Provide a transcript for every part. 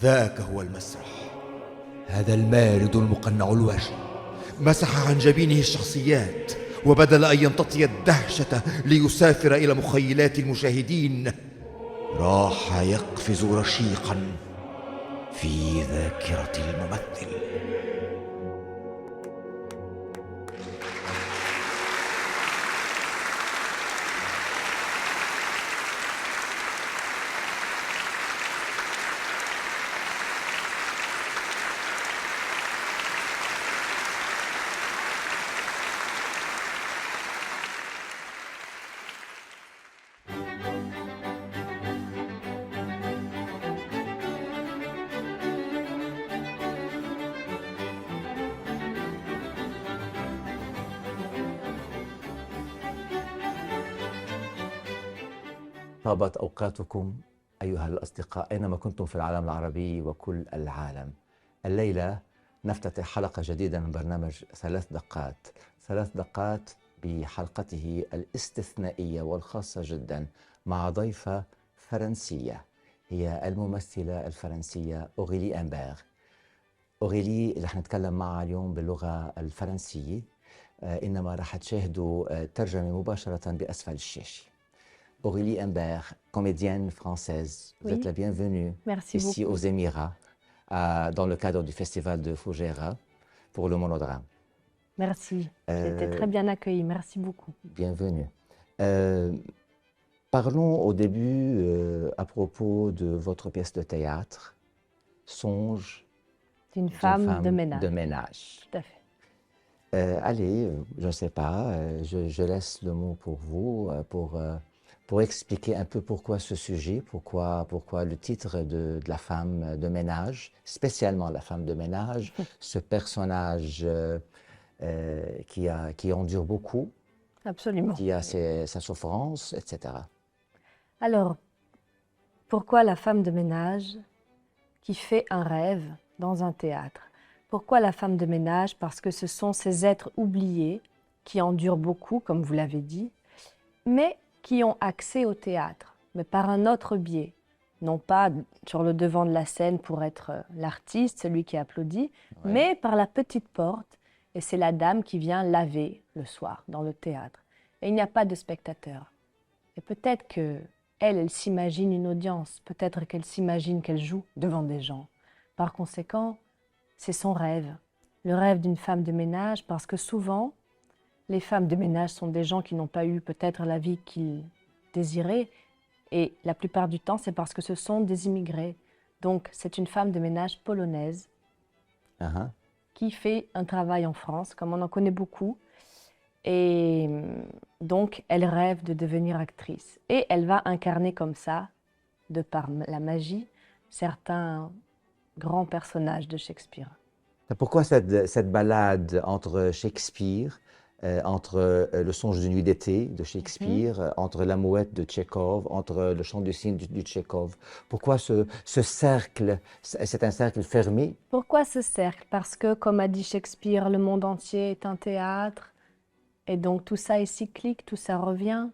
ذاك هو المسرح. هذا المارد المقنع الوجه مسح عن جبينه الشخصيات، وبدل أن يمتطي الدهشة ليسافر إلى مخيلات المشاهدين، راح يقفز رشيقا في ذاكرة الممثل. طابت أوقاتكم أيها الأصدقاء أينما كنتم في العالم العربي وكل العالم. الليلة نفتتح حلقة جديدة من برنامج 3 دقات. 3 دقات بحلقته الاستثنائية والخاصة جدا مع ضيفة فرنسية، هي الممثلة الفرنسية أوريلي إمبير. أوريلي رح نتكلم معها اليوم باللغة الفرنسية، إنما رح تشاهدوا ترجمة مباشرة بأسفل الشاشة. Aurélie Imbert, comédienne française, vous êtes la bienvenue ici aux Émirats, dans le cadre du festival de Fougères pour le monodrame. Merci, j'ai été très bien accueillie, merci beaucoup. Bienvenue. Parlons au début à propos de votre pièce de théâtre, Songe d'une femme de ménage. Tout à fait. Allez, je ne sais pas, je laisse le mot pour vous, pour expliquer un peu pourquoi ce sujet, pourquoi le titre de la femme de ménage, spécialement la femme de ménage, ce personnage qui endure beaucoup, absolument, qui a sa souffrance, etc. Alors, pourquoi la femme de ménage qui fait un rêve dans un théâtre? Pourquoi la femme de ménage? Parce que ce sont ces êtres oubliés qui endurent beaucoup, comme vous l'avez dit, mais qui ont accès au théâtre, mais par un autre biais. Non pas sur le devant de la scène pour être l'artiste, celui qui applaudit, mais par la petite porte. Et c'est la dame qui vient laver le soir dans le théâtre. Et il n'y a pas de spectateurs. Et peut-être qu'elle s'imagine une audience, peut-être qu'elle s'imagine qu'elle joue devant des gens. Par conséquent, c'est son rêve, le rêve d'une femme de ménage, parce que souvent, les femmes de ménage sont des gens qui n'ont pas eu peut-être la vie qu'ils désiraient, et la plupart du temps, c'est parce que ce sont des immigrés. Donc, c'est une femme de ménage polonaise qui fait un travail en France, comme on en connaît beaucoup, et donc elle rêve de devenir actrice. Et elle va incarner comme ça, de par la magie, certains grands personnages de Shakespeare. Pourquoi cette balade entre Shakespeare, entre le songe d'une nuit d'été de Shakespeare, entre la mouette de Tchekhov, entre le chant du cygne du Tchekhov? Pourquoi ce cercle? C'est un cercle fermé? Pourquoi ce cercle? Parce que, comme a dit Shakespeare, le monde entier est un théâtre, et donc tout ça est cyclique, tout ça revient.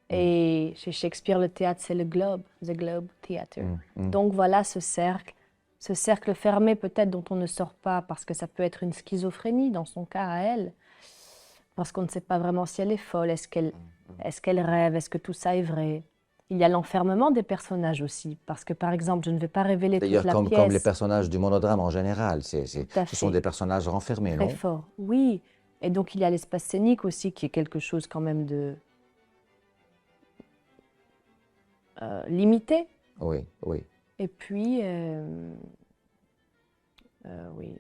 Et chez Shakespeare, le théâtre, c'est le globe, the globe theater. Donc voilà ce cercle fermé peut-être dont on ne sort pas, parce que ça peut être une schizophrénie dans son cas à elle, parce qu'on ne sait pas vraiment si elle est folle, est-ce qu'elle rêve, est-ce que tout ça est vrai. Il y a l'enfermement des personnages aussi, parce que par exemple, je ne vais pas révéler toute la pièce. D'ailleurs, comme les personnages du monodrame en général, ce sont des personnages renfermés, non? Très fort, oui. Et donc il y a l'espace scénique aussi, qui est quelque chose quand même de limité. Oui, oui. Et puis, oui.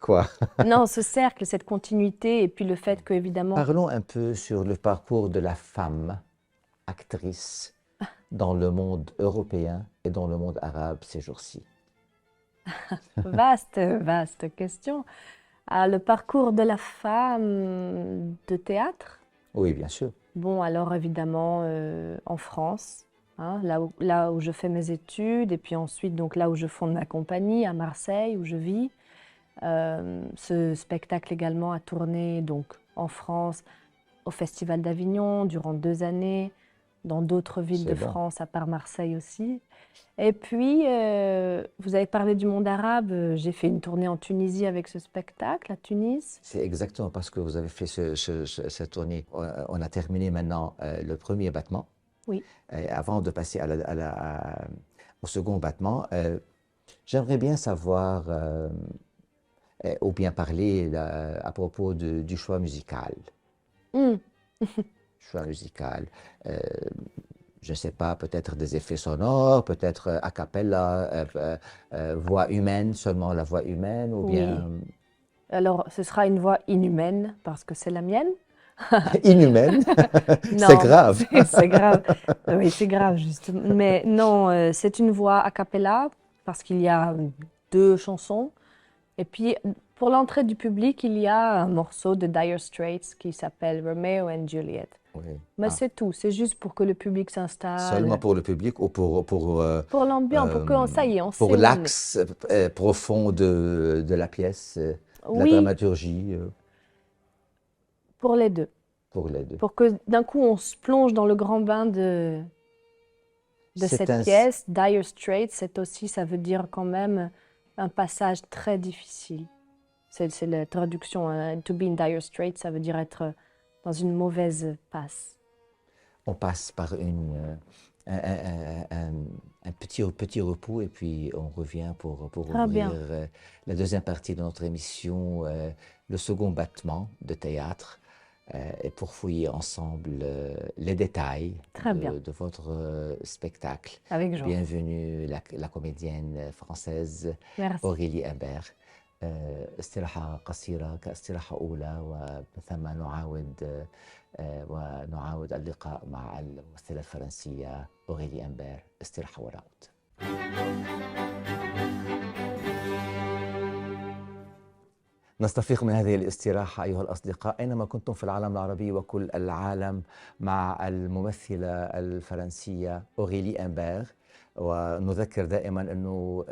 Quoi? Non, ce cercle, cette continuité, et puis le fait que, évidemment... Parlons un peu sur le parcours de la femme actrice dans le monde européen et dans le monde arabe ces jours-ci. Vaste question. Le parcours de la femme de théâtre? Oui, bien sûr. Bon, alors évidemment, en France, hein, là où je fais mes études, et puis ensuite, donc, là où je fonde ma compagnie, à Marseille, où je vis. Ce spectacle également a tourné donc, en France, au Festival d'Avignon durant 2 années, dans d'autres villes C'est de bon. France, à part Marseille aussi. Et puis, vous avez parlé du monde arabe. J'ai fait une tournée en Tunisie avec ce spectacle, à Tunis. C'est exactement parce que vous avez fait cette tournée. On a terminé maintenant le premier battement. Oui. Avant de passer au second battement, j'aimerais bien savoir ou bien parler à propos du choix musical. Hmm. Choix musical. Je ne sais pas, peut-être des effets sonores, peut-être a cappella, voix humaine, seulement la voix humaine, ou Oui. bien Alors, ce sera une voix inhumaine parce que c'est la mienne. inhumaine. C'est Non, grave. c'est grave. Oui, c'est grave, justement. Mais non, c'est une voix a cappella parce qu'il y a 2 chansons. Et puis, pour l'entrée du public, il y a un morceau de Dire Straits qui s'appelle Romeo and Juliet. Oui. Mais Ah, c'est tout, c'est juste pour que le public seulement s'installe, pour le public ou pour l'ambiance, pour que ça y est, on pour sait où on est. l'axe profond de la pièce, de la Oui, dramaturgie, pour les deux. pour les deux. Pour que d'un coup, on se plonge dans le grand bain de C'est cette un, pièce. Dire Straits, c'est aussi, ça veut dire quand même un passage très difficile. C'est la traduction, hein. To be in dire straits, ça veut dire être dans une mauvaise passe. on passe par un petit repos et puis on revient pour Très ouvrir bien, la deuxième partie de notre émission, le second battement de théâtre, et pour fouiller ensemble les détails très bien, de votre spectacle. avec joie. Bienvenue la comédienne française Merci. أوريلي أمبير. استراحة قصيرة كاستراحة أولى ومن ثم ونعاود اللقاء مع الممثلة الفرنسية أوريلي أمبير. استراحة ونعود. نستفيق من هذه الاستراحة أيها الأصدقاء أينما كنتم في العالم العربي وكل العالم مع الممثلة الفرنسية أوريلي أمبير. ونذكر دائما أنه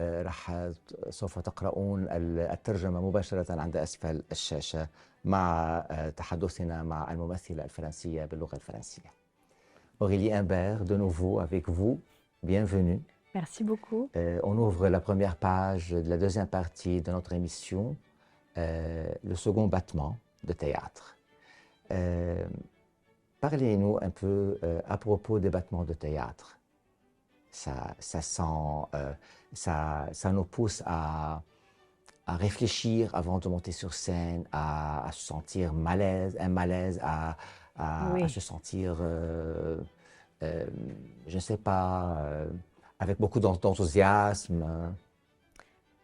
سوف تقرؤون الترجمة مباشرة عند أسفل الشاشة مع تحدثنا مع الممثلة الفرنسية باللغة الفرنسية. Aurélie Imbert, de nouveau avec vous, bienvenue. Merci beaucoup. On ouvre la première page de la deuxième partie de notre émission, le second battement de théâtre. Parlez-nous un peu à propos des battements de théâtre. Ça nous pousse à réfléchir avant de monter sur scène, à se sentir un malaise, Oui. à se sentir, je ne sais pas, avec beaucoup d'enthousiasme.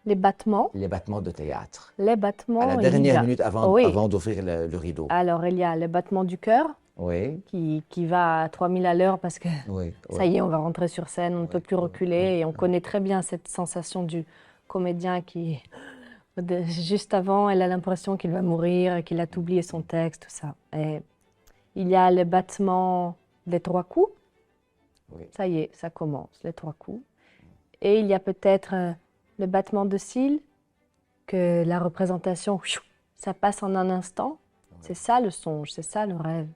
Les battements. Les battements de théâtre. Les À battements, la il y dernière a- minute Oui. avant d'ouvrir le rideau. Alors, il y a le battement du cœur Oui, qui va à 3000 à l'heure parce que oui, ça y est, on va rentrer sur scène, on ne peut plus oui, reculer. Et on connaît très bien cette sensation du comédien qui, juste avant, elle a l'impression qu'il va mourir, qu'il a oublié son texte, tout ça. Et il y a le battement des 3 coups. oui. Ça y est, ça commence, les 3 coups. Et il y a peut-être le battement de cils, que la représentation, ça passe en un instant. C'est ça le songe, c'est ça le rêve.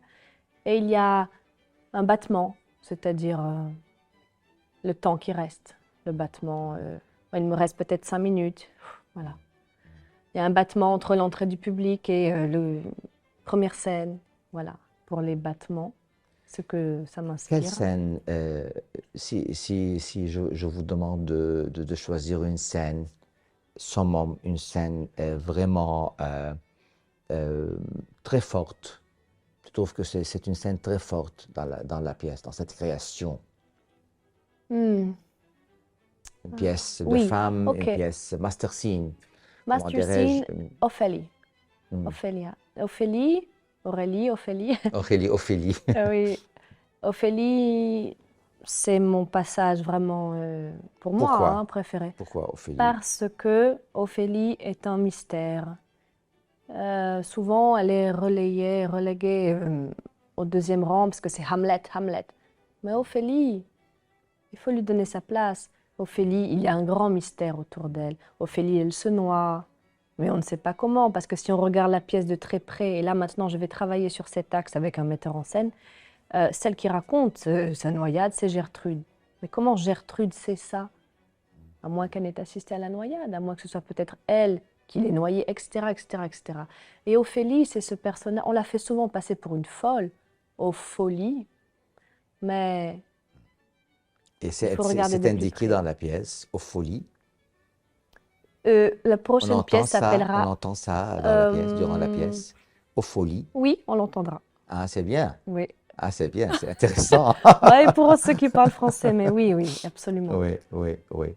Et il y a un battement, c'est-à-dire le temps qui reste. Le battement, il me reste peut-être 5 minutes. Voilà. Il y a un battement entre l'entrée du public et la première scène. Voilà, pour les battements, ce que ça m'inspire. Quelle scène, si je vous demande de choisir une scène, summum, une scène vraiment très forte, je trouve que c'est une scène très forte dans la pièce, dans cette création. Hmm. Une pièce de Oui, femme, ok. une pièce master scene. Comment Master dirais-je? scene, Ophélie. Hmm. Ophélia. Ophélie, Aurélie, Ophélie. Ophélie. Oui, Ophélie, c'est mon passage vraiment, pour moi, Pourquoi? hein, préféré. Pourquoi Ophélie? Parce que Ophélie est un mystère. Souvent, elle est reléguée au deuxième rang parce que c'est Hamlet. Mais Ophélie, il faut lui donner sa place. Ophélie, il y a un grand mystère autour d'elle. Ophélie, elle se noie, mais on ne sait pas comment, parce que si on regarde la pièce de très près, et là maintenant je vais travailler sur cet axe avec un metteur en scène, Celle qui raconte sa noyade, c'est Gertrude. Mais comment Gertrude sait ça? À moins qu'elle n'ait assisté à la noyade, à moins que ce soit peut-être elle qui l'ait noyée, etc., etc., etc. Et Ophélie, c'est ce personnage, on l'a fait souvent passer pour une folle, Ophélie, mais Et il c'est faut regarder de plus indiqué près. dans la pièce, Ophélie. La On prochaine entend pièce ça, on s'appellera... entend ça dans la pièce, durant la euh, pièce. Ophélie. oui, on l'entendra. Ah, c'est bien. Oui. Ah, c'est bien, c'est intéressant. Ouais, pour ceux qui parlent français, mais oui, oui, absolument. Oui, oui, oui.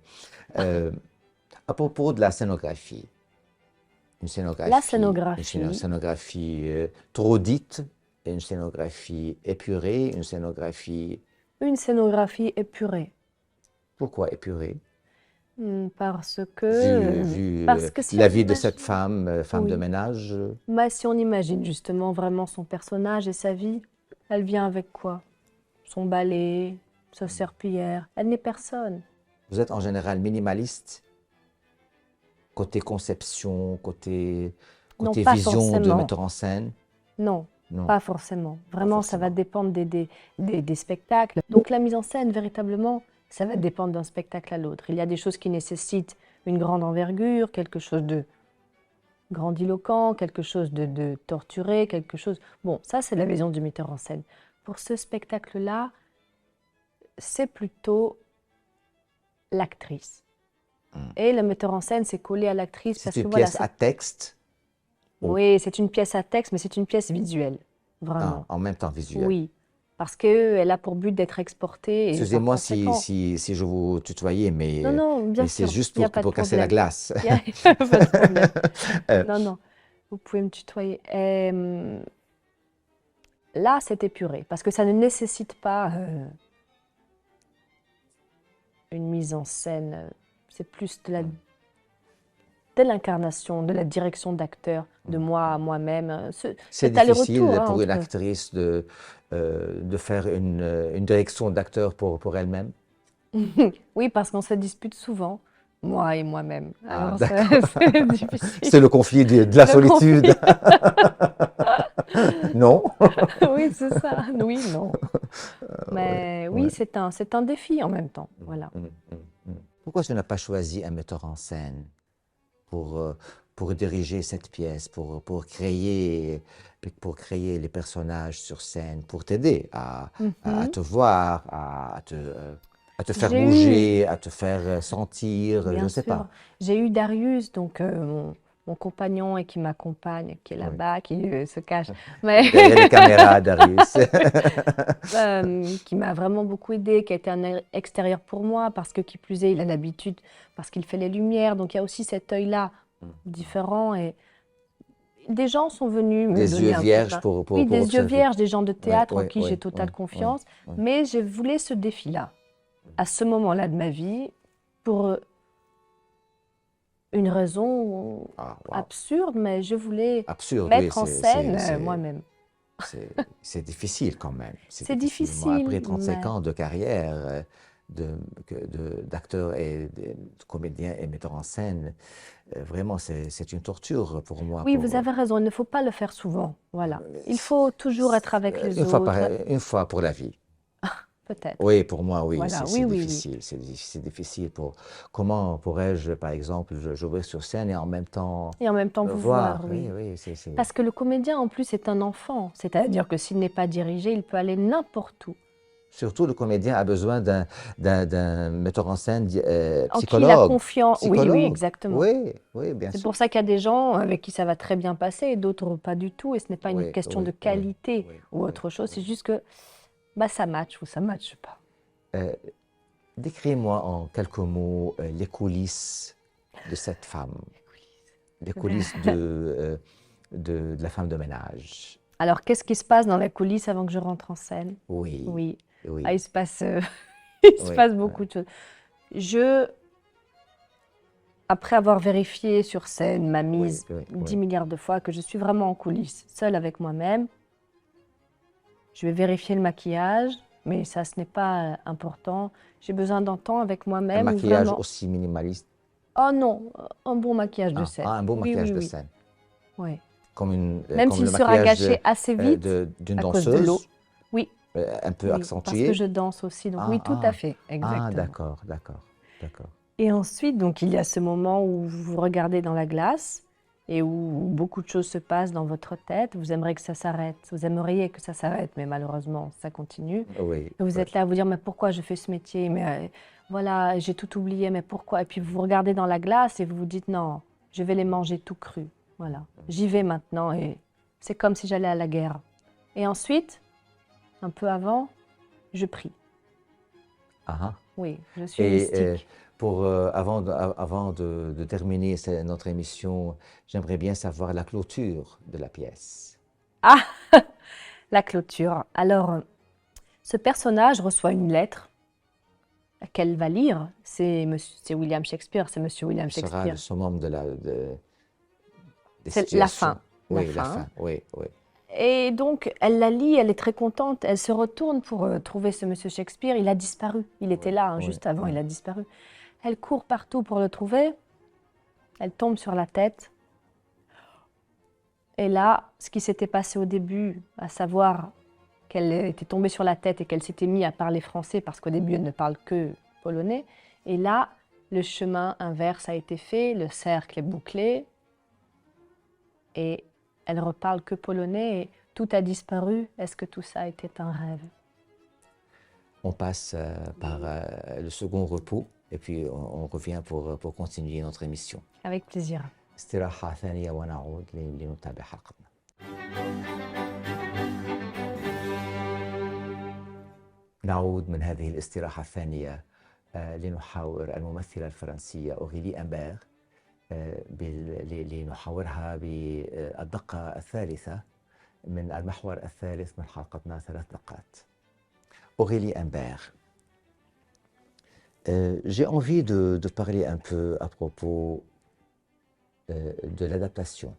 Euh, à propos de la scénographie, une La scénographie scénographie, trop dite, une scénographie épurée, une scénographie... une scénographie épurée. Pourquoi épurée? Parce que, parce que si La on vie de imagine, cette femme, femme de oui, ménage, bah, si on imagine justement vraiment son personnage et sa vie, elle vient avec quoi? Son balai, sa serpillière, elle n'est personne. vous êtes en général minimaliste, côté conception, Non, côté pas vision de forcément. metteur en scène? Non, Non, pas forcément. pas Vraiment, ça va forcément. dépendre des spectacles. Donc la mise en scène, véritablement, ça va dépendre d'un spectacle à l'autre. Il y a des choses qui nécessitent une grande envergure, quelque chose de grandiloquent, quelque chose de torturé, quelque chose... Bon, ça, c'est la vision du metteur en scène. Pour ce spectacle-là, c'est plutôt l'actrice. Hmm. Et le metteur en scène, c'est collé à l'actrice C'est parce que une voilà, pièce à texte, ou oui, c'est une pièce à texte, mais c'est une pièce visuelle, vraiment. en même temps visuel. Oui, parce qu'elle a pour but d'être exportée et par Excusez-moi conséquent... si je vous tutoyais, Non, non, bien mais c'est sûr, juste il n'y a pas de pour casser la problème. glace. Il n'y a pas de problème. Euh, Non, non, vous pouvez me tutoyer. Là, c'est épuré, parce que ça ne nécessite pas une mise en scène. C'est plus de l'incarnation, de la direction d'acteur, de moi à moi-même. C'est Cet aller-retour difficile hein, pour une entre... actrice de faire une direction d'acteur pour elle-même. Oui, parce qu'on se dispute souvent, moi et moi-même. Ah, Alors, d'accord. c'est difficile. C'est le conflit de la Le conflit. solitude. Non? Oui, c'est ça. Oui, non. Mais oui, Ouais. c'est un défi en même temps. Mm, Voilà. mm, mm, mm. Pourquoi tu n'as pas choisi un metteur en scène pour, euh, pour diriger cette pièce, pour créer les personnages sur scène, pour t'aider à Mhm. te voir, à te faire J'ai eu, bouger, à te faire sentir, je bien ne sais sûr, pas. j'ai eu Darius, donc mon compagnon et qui m'accompagne, qui est Oui. là-bas, qui se cache, mais Derrière les caméras, Darius. qui m'a vraiment beaucoup aidé, qui a été un extérieur pour moi, parce que qui plus est, il a l'habitude, parce qu'il fait les lumières, donc il y a aussi cet œil-là différent. Et des gens sont venus me Des yeux donner un coup de vierges main. Oui, pour des yeux observer. vierges, des gens de Oui, théâtre en oui, qui oui, j'ai oui, totale oui, confiance, oui. mais je voulais ce défi-là, à ce moment-là de ma vie, pour une raison Ah, wow. absurde, mais je voulais Absurde, oui, mettre en scène moi-même. c'est difficile quand même. C'est C'est difficile. Moi, après difficile, 35 mais ans de carrière d'acteur et de comédien et metteur en scène, vraiment, c'est une torture pour moi. oui, vous avez raison, il ne faut pas le faire souvent. Voilà. Il faut toujours être avec les Une fois, autres, une fois pour la vie. peut-être. Oui, pour moi, oui, Voilà, c'est oui, oui, oui. difficile. C'est difficile pour... Comment pourrais-je, par exemple, jouer sur scène et en même temps Et en même temps vous voir, oui, oui. oui, Parce que le comédien, en plus, est un enfant. C'est-à-dire que s'il n'est pas dirigé, il peut aller n'importe où. Surtout, le comédien a besoin d'un metteur en scène En qui il a psychologue. confiance. Oui, oui, Psychologue. exactement. Oui, oui, bien C'est sûr. pour ça qu'il y a des gens avec qui ça va très bien passer et d'autres pas du tout. Et ce n'est pas une Oui, question oui, de oui, qualité oui, ou oui, autre chose. oui. C'est juste que bah, ça match ou ça matche pas. Euh, Décris-moi en quelques mots les coulisses de cette femme, les coulisses de la femme de ménage. Alors, qu'est-ce qui se passe dans la coulisse avant que je rentre en scène? Oui, Oui. oui, Ah, il se passe, il se oui, passe beaucoup de choses. Après avoir vérifié sur scène ma oui, mise oui, 10 oui. milliards de fois que je suis vraiment en coulisses, seule avec moi-même, je vais vérifier le maquillage, mais ça, ce n'est pas important. J'ai besoin d'un temps avec Un moi-même où maquillage vraiment... aussi minimaliste, Oh non, un bon maquillage de scène. un beau Oui, maquillage oui, de oui. scène, Oui. comme Même comme s'il le sera maquillage gâché assez vite d'une à cause de l'eau. danseuse. Oui, un peu Oui, parce que accentué. je danse aussi, donc Ah, oui, tout ah, à fait, ah, exactement. d'accord, d'accord, d'accord. Et ensuite, donc, il y a ce moment où vous vous regardez dans la glace et où beaucoup de choses se passent dans votre tête. Vous aimeriez que ça s'arrête, vous aimeriez que ça s'arrête, mais malheureusement, ça continue. Oui, Et vous oui. êtes là à vous dire, mais pourquoi je fais ce métier? Mais voilà, j'ai tout oublié, mais pourquoi? Et puis vous vous regardez dans la glace et vous vous dites, non, je vais les manger tout crus. Voilà, j'y vais maintenant et c'est comme si j'allais à la guerre. Et ensuite, un peu avant, je prie. Ah, ah. Oui, je suis Et mystique. avant de terminer notre émission, j'aimerais bien savoir la clôture de la pièce. Ah, la clôture. Alors, ce personnage reçoit une lettre qu'elle va lire. C'est William Shakespeare, c'est Monsieur William Ce sera le Shakespeare. summum des C'est la situations. fin. La Oui, la fin. fin, oui, oui. Et donc, elle la lit, elle est très contente. Elle se retourne pour trouver ce Monsieur Shakespeare. Il a disparu. Il était Oui, là, oui, juste avant, oui. il a disparu. Elle court partout pour le trouver. Elle tombe sur la tête. Et là, ce qui s'était passé au début, à savoir qu'elle était tombée sur la tête et qu'elle s'était mise à parler français parce qu'au début, elle ne parle que polonais. Et là, le chemin inverse a été fait, le cercle est bouclé et elle reparle que polonais et tout a disparu. Est-ce que tout ça était un rêve? On passe par le second repos et puis on revient pour continuer notre émission. Avec plaisir. استراحة ثانية ونعود لنتابع حلقتنا. نعود من هذه الاستراحة الثانية لنحاور الممثلة الفرنسية أوريلي أمبير لنحاورها بالدقة الثالثة من المحور الثالث من حلقتنا 3 دقات. Aurélie Imbert, j'ai envie de parler un peu à propos de l'adaptation.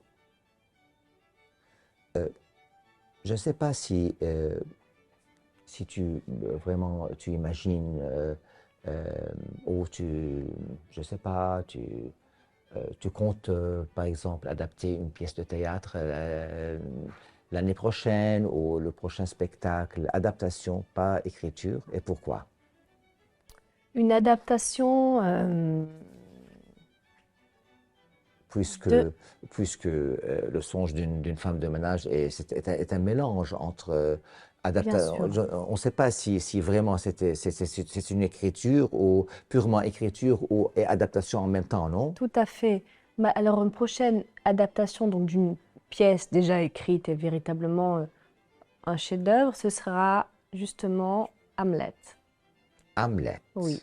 Je ne sais pas si tu vraiment tu imagines ou je sais pas, tu comptes par exemple adapter une pièce de théâtre l'année prochaine ou le prochain spectacle, adaptation, pas écriture, et pourquoi? Une adaptation Puisque le songe d'une femme de ménage est un mélange entre adaptation. On ne sait pas si vraiment c'est une écriture ou purement écriture et adaptation en même temps, non? Tout à fait. Alors une prochaine adaptation donc d'une pièce déjà écrite et véritablement un chef-d'œuvre, ce sera justement Hamlet. Hamlet. Oui.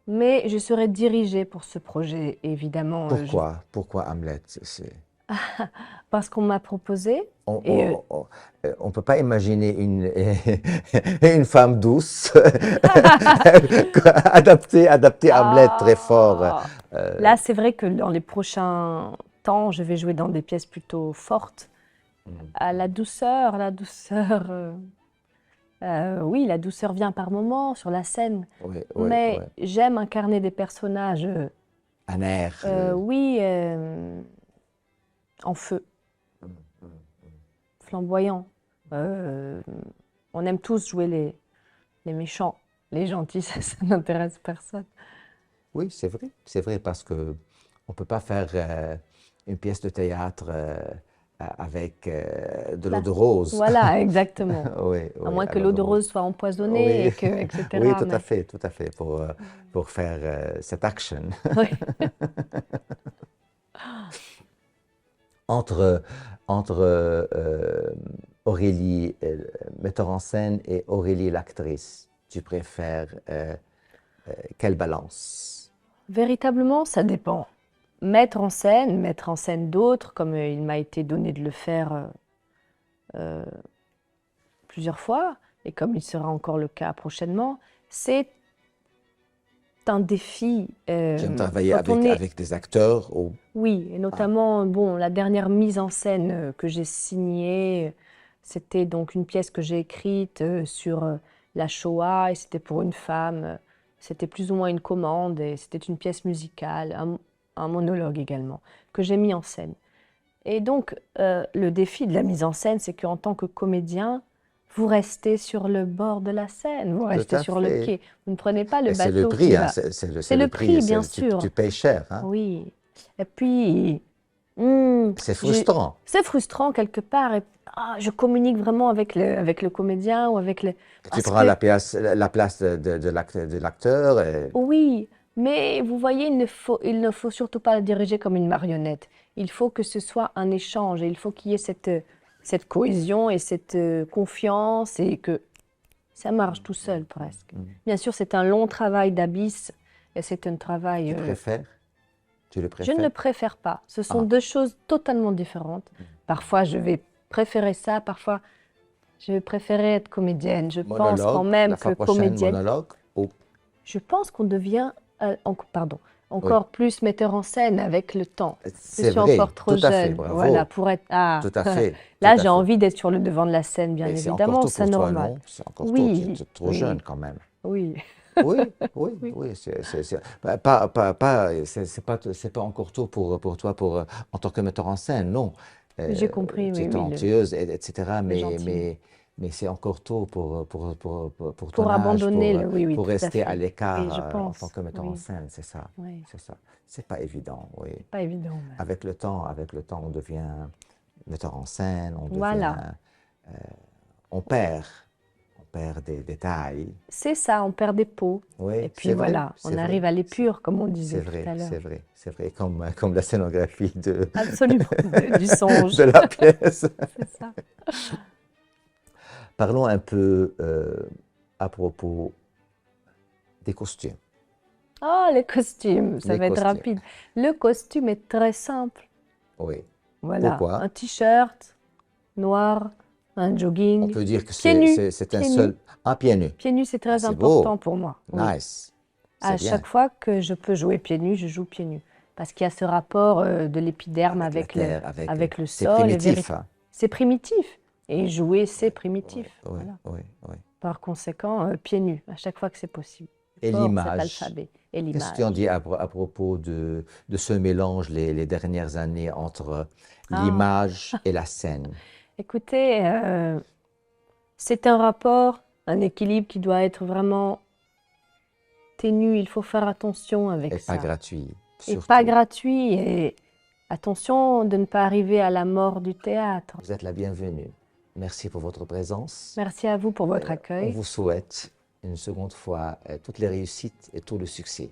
Mais je serai dirigée pour ce projet, évidemment. Pourquoi Hamlet? Parce qu'on m'a proposé. On ne peut pas imaginer une femme douce adapter Hamlet très fort. Là, c'est vrai que dans les prochains temps, je vais jouer dans des pièces plutôt fortes. La douceur, oui, la douceur vient par moments sur la scène. Oui, mais j'aime incarner des personnages. Un air. Oui, en feu. Flamboyant. On aime tous jouer les méchants. Les gentils, ça n'intéresse personne. Oui, c'est vrai parce que on ne peut pas faire une pièce de théâtre avec de l'eau de rose. Voilà, exactement. Oui, à moins que l'eau de rose soit empoisonnée, oui. etc. Oui, tout à fait, pour faire cette action. Oui. Entre Aurélie, metteur en scène, et Aurélie, l'actrice, tu préfères quelle balance? Véritablement, ça dépend. Mettre en scène d'autres, comme il m'a été donné de le faire plusieurs fois, et comme il sera encore le cas prochainement, c'est un défi. J'aime travailler avec des acteurs Oui, et notamment, bon, la dernière mise en scène que j'ai signée, c'était donc une pièce que j'ai écrite sur la Shoah, et c'était pour une femme. C'était plus ou moins une commande, et c'était une pièce musicale, un monologue également, que j'ai mis en scène. Et donc, le défi de la mise en scène, c'est qu'en tant que comédien, vous restez sur le bord de la Seine, vous restez à sur le fait. quai. Vous ne prenez pas le Et c'est bateau le prix, qui hein, va. c'est le prix, bien tu, sûr. tu payes cher, hein. Oui. Et puis, C'est frustrant. c'est frustrant quelque part. Et, je communique vraiment avec le comédien ou avec le. Tu Parce prends que, la place de l'acteur. oui, mais vous voyez, il ne faut surtout pas le diriger comme une marionnette. Il faut que ce soit un échange. Et il faut qu'il y ait cette cohésion et cette confiance et que ça marche tout seul presque. Bien sûr, c'est un long travail d'abysse et c'est un travail. Tu préfères? Tu le Je préfères? ne le préfère pas. Ce sont deux choses totalement différentes. Parfois, je vais préférer ça. Parfois, je vais préférer être comédienne. Je pense quand Monologue, même la fois que prochaine, comédienne. monologue. Oh, Je pense qu'on devient, encore plus metteur en scène avec le temps. Je c'est suis vrai, encore trop tout à fait, jeune, bravo. voilà, pour être. Tout à fait. Là, tout à j'ai fait. envie d'être sur le devant de la scène, bien Et c'est encore évidemment, tôt c'est pour toi, normal. non? C'est encore Oui, tôt, tu es trop oui, jeune quand même. oui. Oui, oui, Oui. oui. C'est pas encore tôt pour toi en tant que metteur en scène, non. J'ai compris, Tu es oui, talentueuse, etc. c'est gentil. Mais c'est encore tôt pour ton Pour âge, abandonner oui, oui, pour tout à rester à fait. l'écart Oui, je en pense, tant que metteur en oui. scène, c'est ça. Oui. C'est ça. C'est pas évident, oui. Pas évident. Mais... Avec le temps, on devient metteur en scène, Voilà. on perd des détails. C'est ça, on perd des pots. Oui, Et puis c'est vrai, voilà, c'est on vrai. arrive à l'épure, comme on C'est disait tout vrai, à l'heure. c'est vrai, c'est vrai. Comme la scénographie Absolument, du songe. de la pièce. C'est ça. Parlons un peu à propos des costumes. Oh, les costumes, ça Les va être costumes. rapide. Le costume est très simple. Oui. Voilà, Pourquoi? un t-shirt noir, un jogging. On peut dire que Pieds nus, c'est un pieds seul. nus. Ah, pieds nus. Pieds nus, c'est très c'est important beau. pour moi. Oui. Nice. À C'est bien. chaque fois que je peux jouer pieds nus, je joue pieds nus. Parce qu'il y a ce rapport de l'épiderme avec, la terre, avec le c'est sol. et primitif. Hein. C'est primitif. Et jouer, c'est primitif. Oui, Voilà. oui, oui. Par conséquent, pieds nus, à chaque fois que c'est possible. Et Fort, l'image. cet alphabet. Et Qu'est-ce l'image. que tu en dis à propos de ce mélange les dernières années entre l'image et la scène? Écoutez, c'est un rapport, un équilibre qui doit être vraiment ténu. Il faut faire attention avec Et ça. pas gratuit. Et Surtout. pas gratuit. Et attention de ne pas arriver à la mort du théâtre. Vous êtes la bienvenue. Merci pour votre présence. Merci à vous pour votre On accueil. vous souhaite une seconde fois toutes les réussites et tout le succès.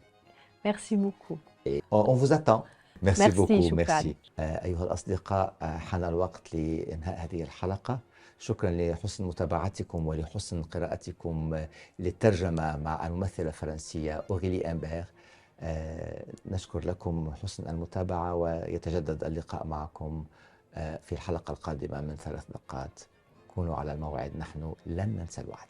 Merci beaucoup. Et on vous attend. Merci Merci، beaucoup. شكراً. merci. أيها الأصدقاء حان الوقت لإنهاء هذه الحلقة. شكرا لحسن متابعتكم ولحسن قراءتكم للترجمة مع الممثلة الفرنسية أوريلي إمبير. نشكر لكم حسن المتابعة ويتجدد اللقاء معكم في الحلقة القادمة من 3 دقات. كونوا على الموعد، نحن لن ننسى الوعد.